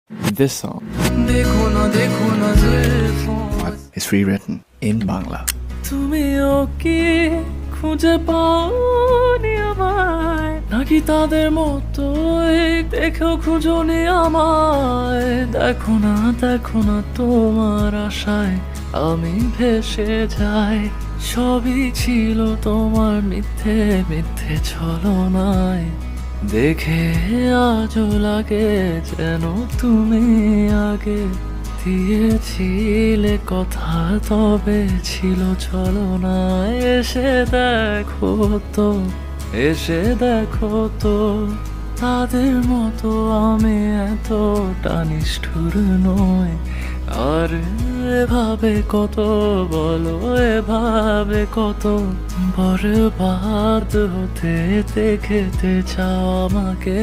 This song is rewritten in Bangla. তুমিও কি খুঁজে পাওনি আমায়, নাকি তাদের মতোই দেখেও খুঁজোনি আমায়? দেখো না তোমার আশায় আমি ভেসে যাই। সবই ছিল তোমার মিথ্যে মিথ্যে ছলনায়। দেখে আজও লাগে যেন তুমি আগে দিয়েছিলে কথা, তবে ছিল ছলনায়। এসে দেখো তো তাদের মতো আমি এতটা নিষ্ঠুর নই। আর এভাবে কত বলো, এভাবে কত বরবাদ হতে দেখতে চাও আমাকে।